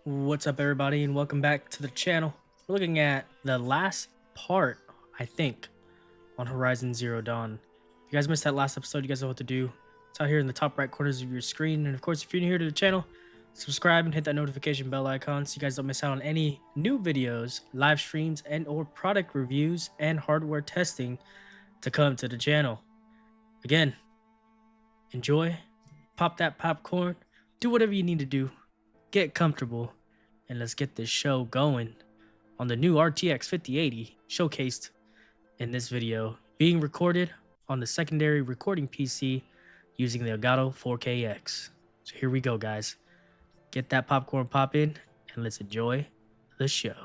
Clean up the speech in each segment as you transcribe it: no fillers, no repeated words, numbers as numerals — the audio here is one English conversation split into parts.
What's up, everybody, and welcome back to the channel. We're looking at the last part, I think, on Horizon Zero Dawn. If you guys missed that last episode, you guys know what to do. It's out here in the top right corners of your screen. And of course, if you're new here to the channel, subscribe and hit that notification bell icon so you guys don't miss out on any new videos, live streams, and or product reviews and hardware testing to come to the channel. Again, enjoy, pop that popcorn, do whatever you need to do, get comfortable, and let's get this show going on the new RTX 5080 showcased in this video, being recorded on the secondary recording PC using the Elgato 4KX. So here we go, guys. Get that popcorn popping and let's enjoy the show.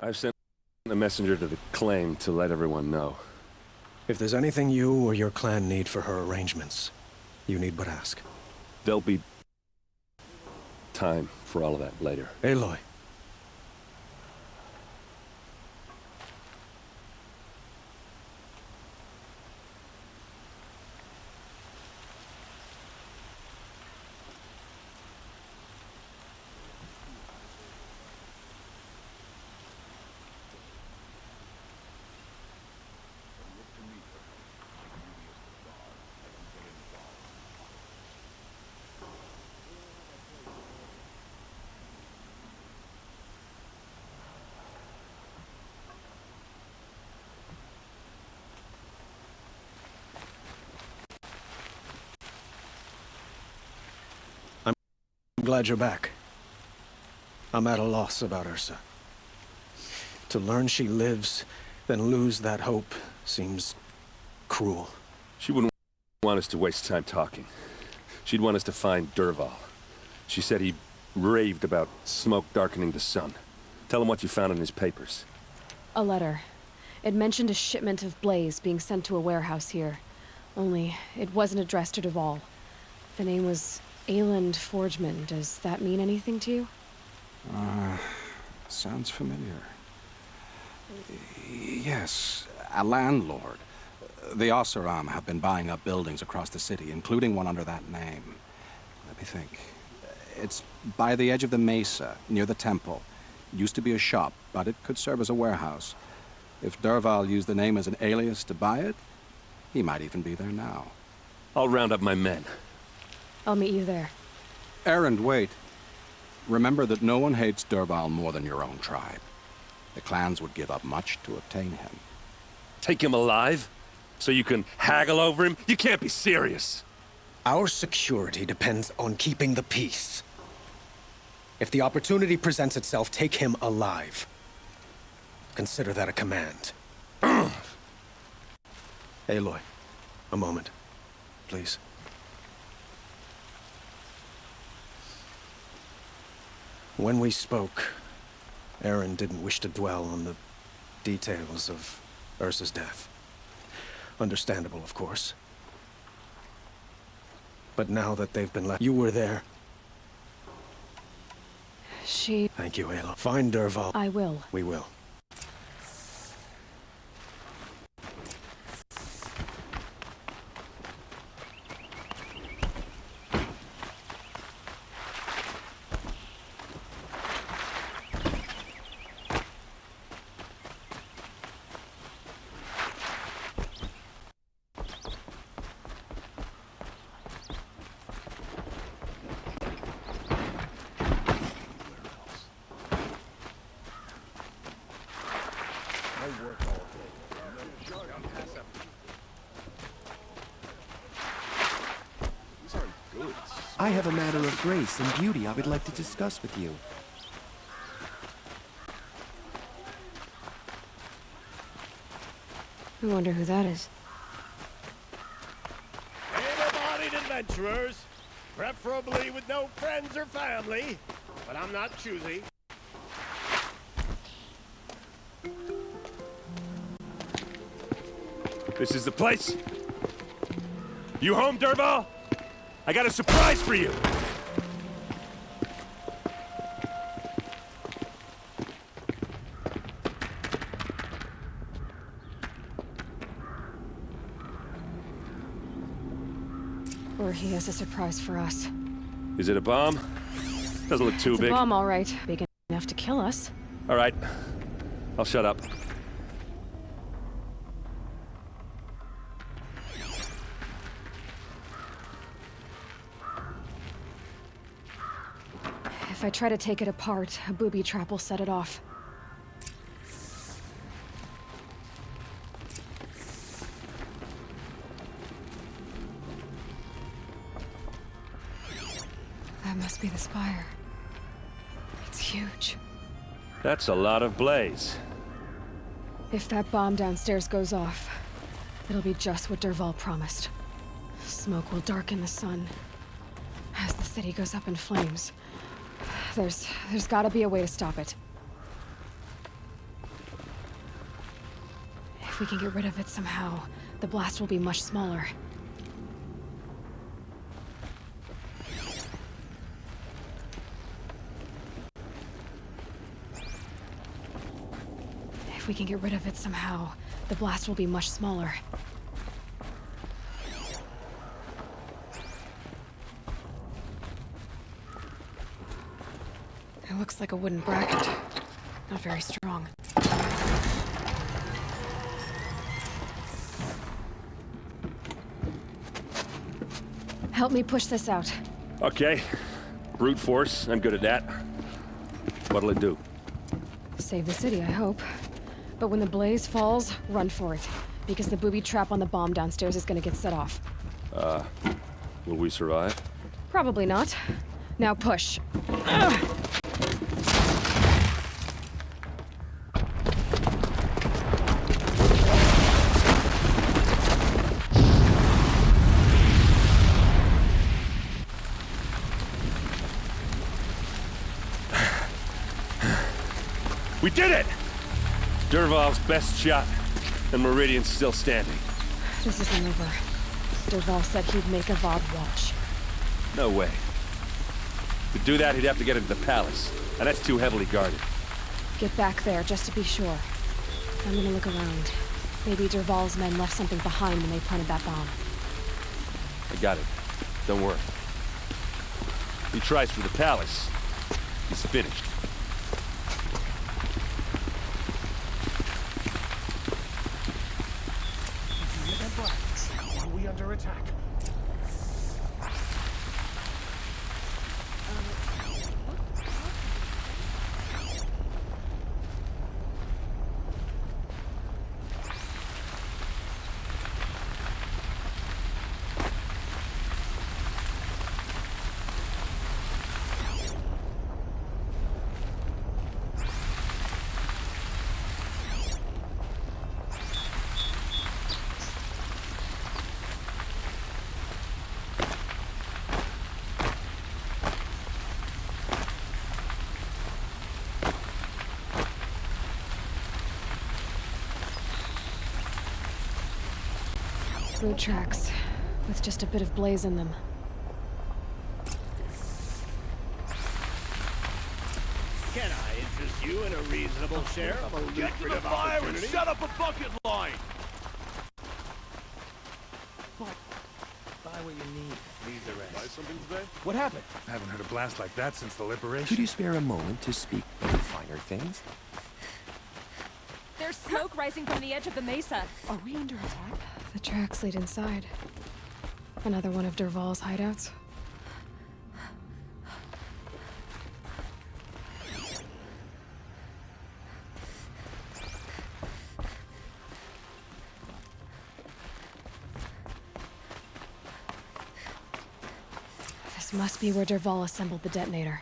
I've sent a messenger to the claim to let everyone know. If there's anything you or your clan need for her arrangements, you need but ask. There'll be time for all of that later. Aloy. I'm glad you're back. I'm at a loss about Ursa. To learn she lives, then lose that hope, seems cruel. She wouldn't want us to waste time talking. She'd want us to find Dervahl. She said he raved about smoke darkening the sun. Tell him what you found in his papers. A letter. It mentioned a shipment of blaze being sent to a warehouse here. Only, it wasn't addressed to Dervahl. The name was Ayland Forgeman. Does that mean anything to you? Sounds familiar. Yes, a landlord. The Oseram have been buying up buildings across the city, including one under that name. Let me think. It's by the edge of the mesa, near the temple. Used to be a shop, but it could serve as a warehouse. If Dervahl used the name as an alias to buy it, he might even be there now. I'll round up my men. I'll meet you there. Erend, wait. Remember that no one hates Dervahl more than your own tribe. The clans would give up much to obtain him. Take him alive? So you can haggle over him? You can't be serious. Our security depends on keeping the peace. If the opportunity presents itself, take him alive. Consider that a command. Aloy, a moment, please. When we spoke, Erend didn't wish to dwell on the details of Ursa's death. Understandable, of course. But now that they've been left, you were there. She... Thank you, Aloy. Find Dervahl. I will. We will. I have a matter of grace and beauty I would like to discuss with you. I wonder who that is. Able-bodied adventurers, preferably with no friends or family, but I'm not choosy. This is the place. You home, Dervahl? I got a surprise for you. Or he has a surprise for us. Is it a bomb? Doesn't look too It's big. a bomb, all right. Big enough to kill us. All right. I'll shut up. If I try to take it apart, a booby trap will set it off. That must be the spire. It's huge. That's a lot of blaze. If that bomb downstairs goes off, it'll be just what Dervahl promised. Smoke will darken the sun as the city goes up in flames. There's gotta be a way to stop it. If we can get rid of it somehow, the blast will be much smaller. If we can get rid of it somehow, the blast will be much smaller. It looks like a wooden bracket. Not very strong. Help me push this out. Okay. Brute force. I'm good at that. What'll it do? Save the city, I hope. But when the blaze falls, run for it. Because the booby trap on the bomb downstairs is gonna get set off. Will we survive? Probably not. Now push. We did it! Dervahl's best shot, and Meridian's still standing. This isn't over. Dervahl said he'd make a VOD watch. No way. To do that, he'd have to get into the palace, and that's too heavily guarded. Get back there, just to be sure. I'm gonna look around. Maybe Dervahl's men left something behind when they planted that bomb. I got it. Don't worry. He tries for the palace. He's finished. Are we under attack? Road tracks, with just a bit of blaze in them. Can I interest you in a reasonable share of a lucrative opportunity? Shut up a bucket line! Buy what you need. Leave the rest. Buy something today? What happened? I haven't heard a blast like that since the liberation. Could you spare a moment to speak of finer things? There's smoke rising from the edge of the mesa. Are we under attack? The tracks lead inside. Another one of Dervahl's hideouts. This must be where Dervahl assembled the detonator.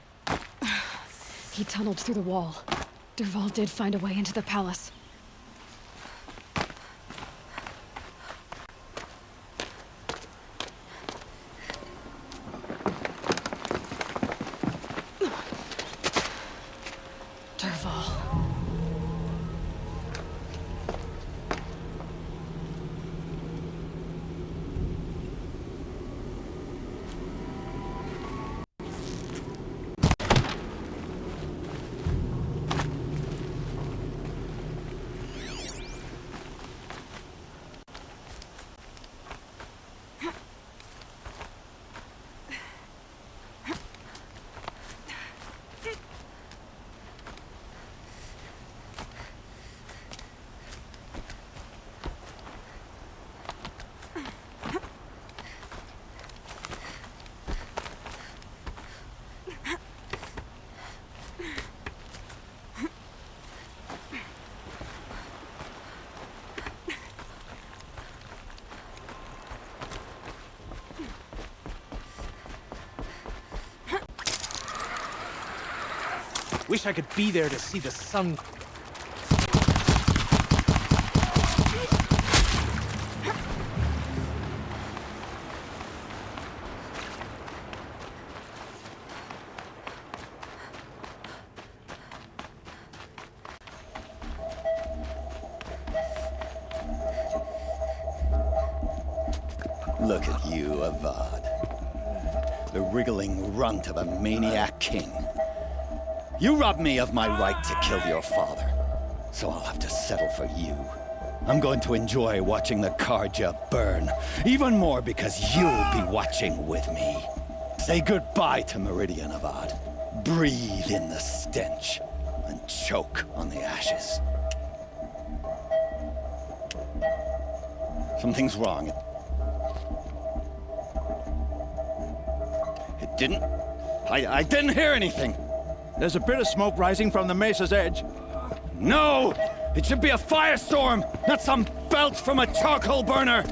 He tunneled through the wall. Dervahl did find a way into the palace. Dervahl. Wish I could be there to see the sun. Look at you, Avad. The wriggling runt of a maniac king. You robbed me of my right to kill your father, so I'll have to settle for you. I'm going to enjoy watching the Karja burn, even more because you'll be watching with me. Say goodbye to Meridian, Avad. Breathe in the stench, and choke on the ashes. Something's wrong. It didn't... I didn't hear anything. There's a bit of smoke rising from the mesa's edge. No! It should be a firestorm, not some belch from a charcoal burner!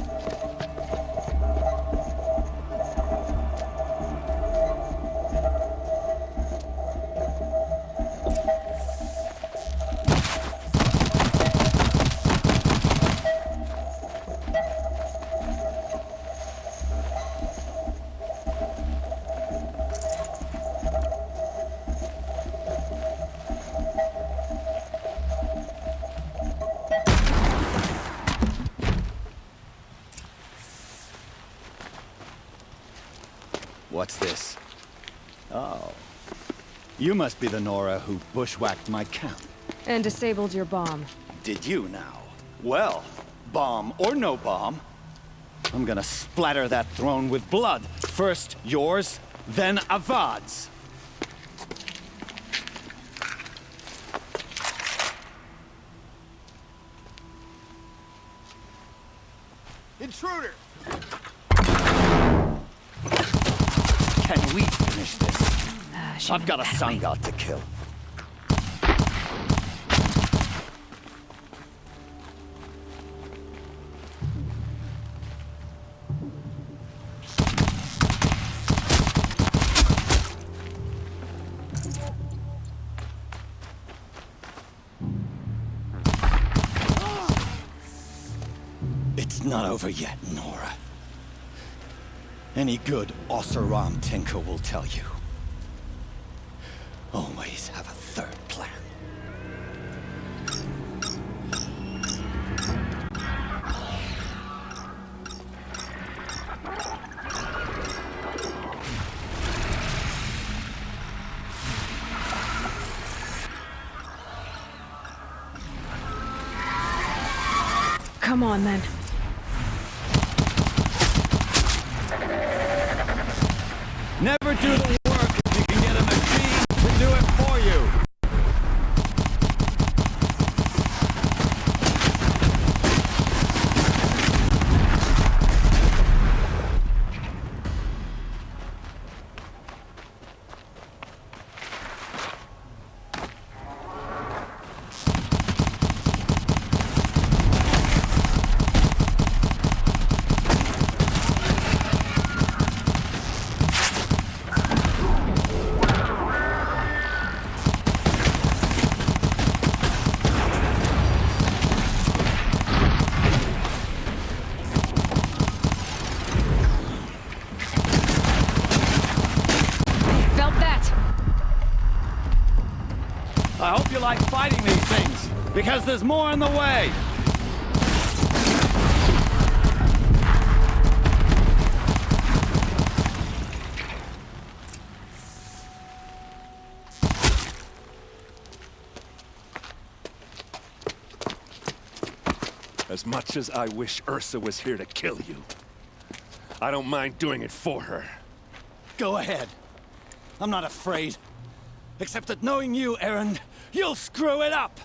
What's this? Oh. You must be the Nora who bushwhacked my camp. And disabled your bomb. Did you now? Well, bomb or no bomb, I'm gonna splatter that throne with blood. First yours, then Avad's. Intruder! Can we finish this? I've got a sun god to kill. It's not over yet, Nora. Any good Oseram tinker will tell you. Always have a third plan. Come on, then. Never do the work if you can get a machine to do it for you. I hope you like fighting these things, because there's more in the way. As much as I wish Ursa was here to kill you, I don't mind doing it for her. Go ahead. I'm not afraid. Except that knowing you, Aaron, you'll screw it up!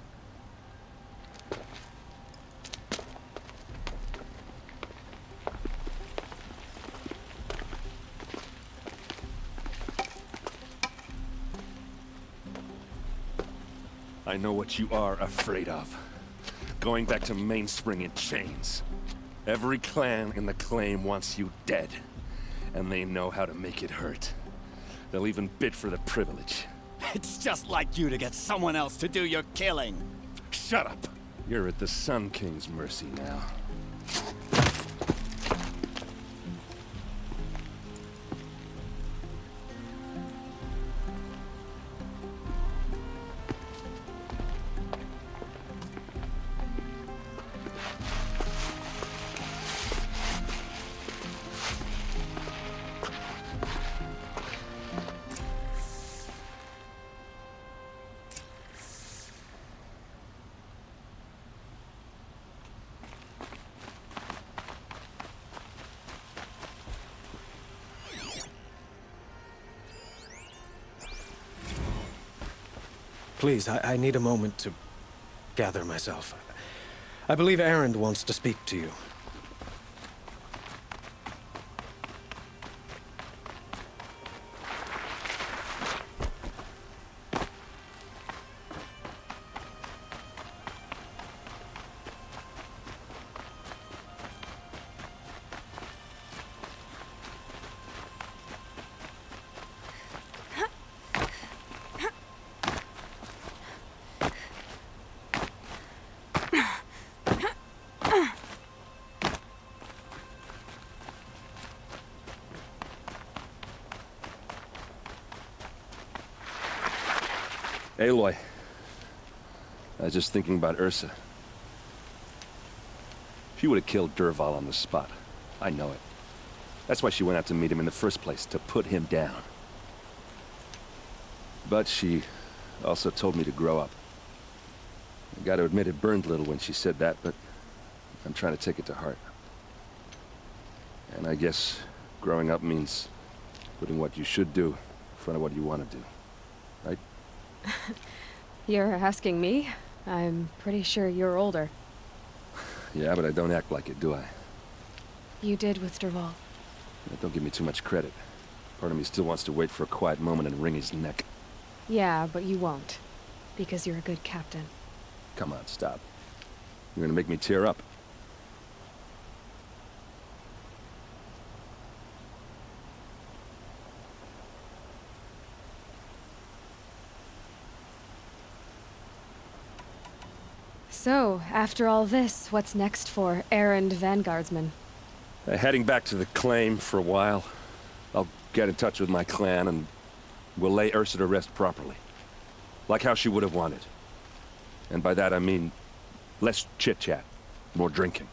I know what you are afraid of. Going back to Mainspring in chains. Every clan in the claim wants you dead. And they know how to make it hurt. They'll even bid for the privilege. It's just like you to get someone else to do your killing. Shut up! You're at the Sun King's mercy now. Please, I need a moment to gather myself. I believe Aaron wants to speak to you. Aloy, I was just thinking about Ursa. She would have killed Dervahl on the spot. I know it. That's why she went out to meet him in the first place, to put him down. But she also told me to grow up. I gotta admit it burned a little when she said that, but I'm trying to take it to heart. And I guess growing up means putting what you should do in front of what you want to do. Right? You're asking me? I'm pretty sure you're older. Yeah, but I don't act like it, do I? You did with Dervahl. Yeah, don't give me too much credit. Part of me still wants to wait for a quiet moment and wring his neck. Yeah, but you won't. Because you're a good captain. Come on, stop. You're gonna make me tear up. So, after all this, what's next for errand vanguardsman? Heading back to the claim for a while. I'll get in touch with my clan and we'll lay Ursa to rest properly. Like how she would have wanted. And by that I mean less chit-chat, more drinking.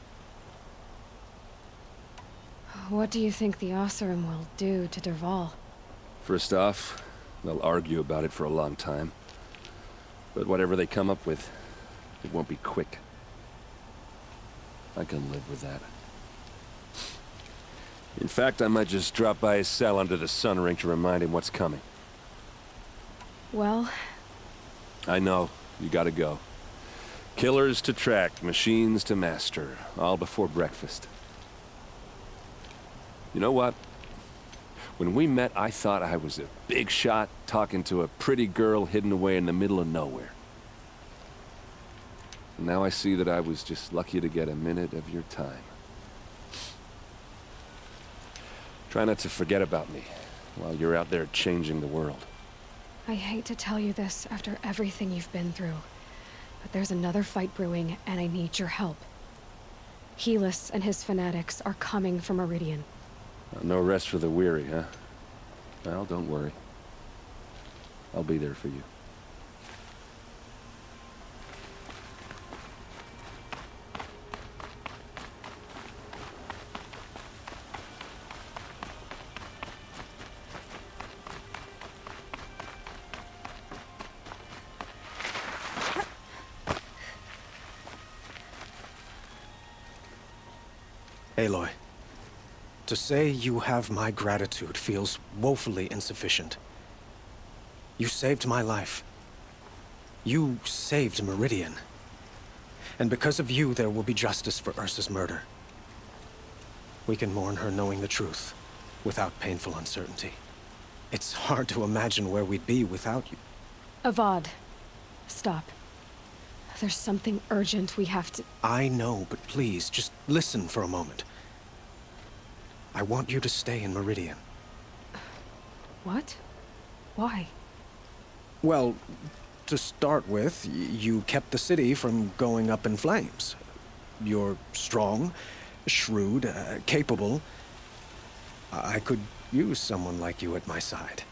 What do you think the Oseram will do to Dervahl? First off, they'll argue about it for a long time. But whatever they come up with, it won't be quick. I can live with that. In fact, I might just drop by his cell under the sun ring to remind him what's coming. Well... I know. You gotta go. Killers to track, machines to master, all before breakfast. You know what? When we met, I thought I was a big shot talking to a pretty girl hidden away in the middle of nowhere. And now I see that I was just lucky to get a minute of your time. Try not to forget about me while you're out there changing the world. I hate to tell you this after everything you've been through, but there's another fight brewing, and I need your help. Helis and his fanatics are coming for Meridian. No rest for the weary, huh? Well, don't worry. I'll be there for you. Aloy, to say you have my gratitude feels woefully insufficient. You saved my life. You saved Meridian. And because of you, there will be justice for Ursa's murder. We can mourn her knowing the truth, without painful uncertainty. It's hard to imagine where we'd be without you. Avad, stop. There's something urgent we have to... I know, but please, just listen for a moment. I want you to stay in Meridian. What? Why? Well, to start with, you kept the city from going up in flames. You're strong, shrewd, capable. I could use someone like you at my side.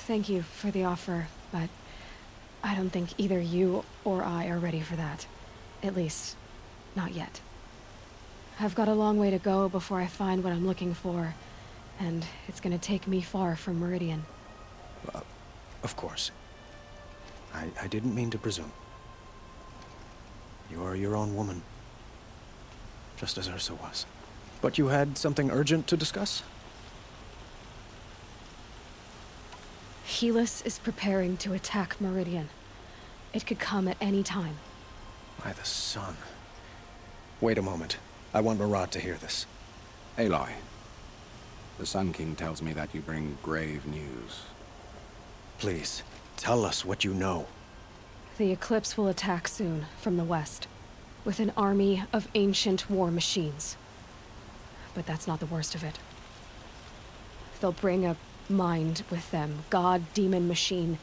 Thank you for the offer, but I don't think either you or I are ready for that. At least, not yet. I've got a long way to go before I find what I'm looking for, and it's gonna take me far from Meridian. Of course. I didn't mean to presume. You're your own woman. Just as Ursa was. But you had something urgent to discuss? Helis is preparing to attack Meridian. It could come at any time. By the sun. Wait a moment. I want Murad to hear this. Aloy, the Sun King tells me that you bring grave news. Please, tell us what you know. The Eclipse will attack soon, from the west. with an army of ancient war machines. But that's not the worst of it. They'll bring a mind with them, god, demon, machine,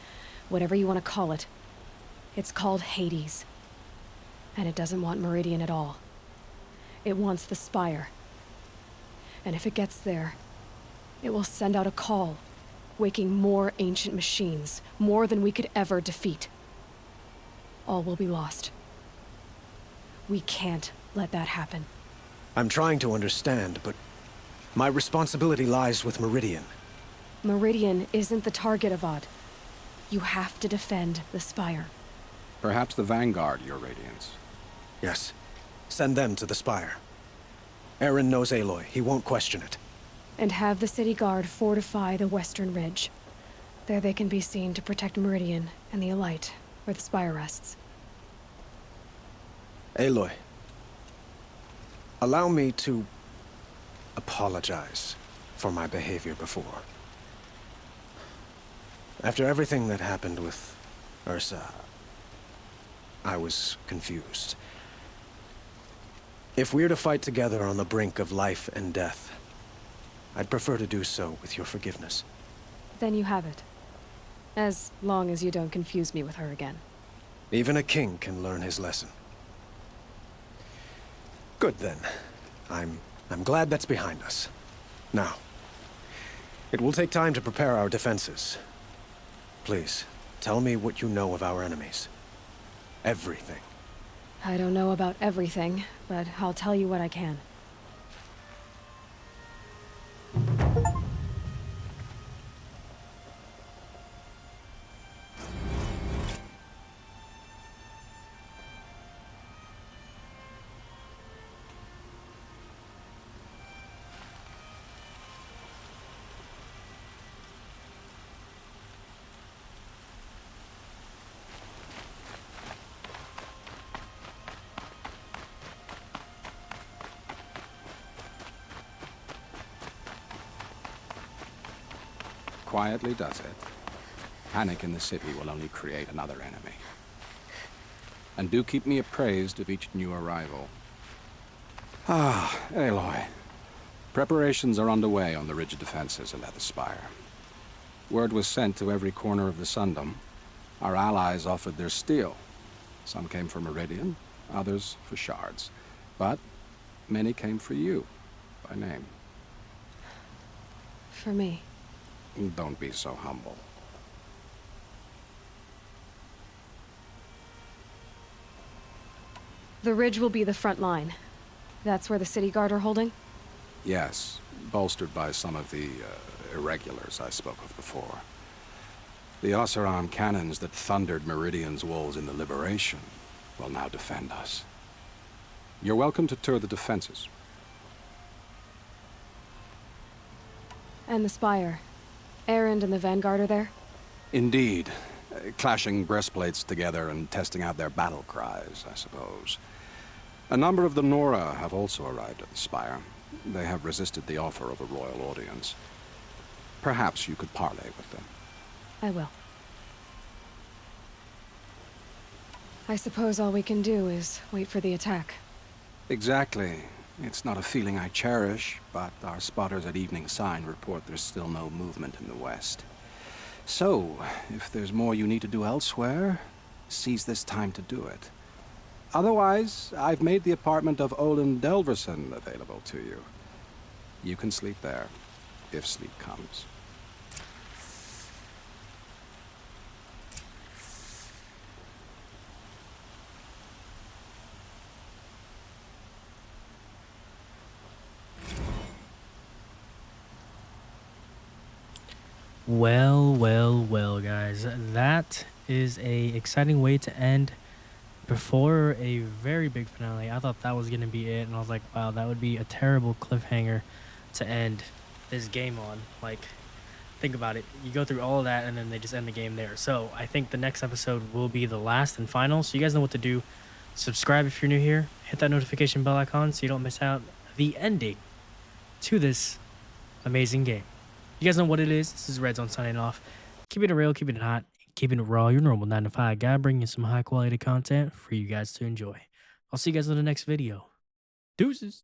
whatever you want to call it. It's called Hades. And it doesn't want Meridian at all. It wants the Spire. And if it gets there, it will send out a call, waking more ancient machines, more than we could ever defeat. All will be lost. We can't let that happen. I'm trying to understand, but my responsibility lies with Meridian. Meridian isn't the target, Avad. You have to defend the Spire. Perhaps the Vanguard, Your Radiance. Yes. Send them to the Spire. Aaron knows Aloy. He won't question it. And have the city guard fortify the western ridge. There they can be seen to protect Meridian and the Elite, where the Spire rests. Aloy, allow me to apologize for my behavior before. After everything that happened with Ursa, I was confused. If we're to fight together on the brink of life and death, I'd prefer to do so with your forgiveness. Then you have it. As long as you don't confuse me with her again. Even a king can learn his lesson. Good then. I'm glad that's behind us. Now, it will take time to prepare our defenses. Please, tell me what you know of our enemies. Everything. I don't know about everything, but I'll tell you what I can. Quietly does it. Panic in the city will only create another enemy. And do keep me appraised of each new arrival. Ah, Aloy. Preparations are underway on the ridge of defenses and at the Spire. Word was sent to every corner of the Sundom. Our allies offered their steel. Some came for Meridian, others for shards. But many came for you, by name. For me. Don't be so humble. The ridge will be the front line. That's where the city guard are holding? Yes, bolstered by some of the irregulars I spoke of before. The Oseram cannons that thundered Meridian's walls in the Liberation will now defend us. You're welcome to tour the defenses. And the Spire. Erend and the Vanguard are there? Indeed. Clashing breastplates together and testing out their battle cries, I suppose. A number of the Nora have also arrived at the Spire. They have resisted the offer of a royal audience. Perhaps you could parley with them. I will. I suppose all we can do is wait for the attack. Exactly. It's not a feeling I cherish, but our spotters at Evening Sign report there's still no movement in the west. So, if there's more you need to do elsewhere, seize this time to do it. Otherwise, I've made the apartment of Olin Delverson available to you. You can sleep there, if sleep comes. Well, guys, that is a exciting way to end before a very big finale. I thought that was gonna be it, and I was like, wow, that would be a terrible cliffhanger to end this game on. Like, think about it, you go through all of that and then they just end the game there. So I think the next episode will be the last and final, so you guys know what to do. Subscribe if you're new here, hit that notification bell icon so you don't miss out the ending to this amazing game. You guys know what it is. This is Red Zone signing off. Keeping it real, keeping it hot, keeping it raw. Your normal 9 to 5 guy, bringing you some high quality content for you guys to enjoy. I'll see you guys in the next video. Deuces.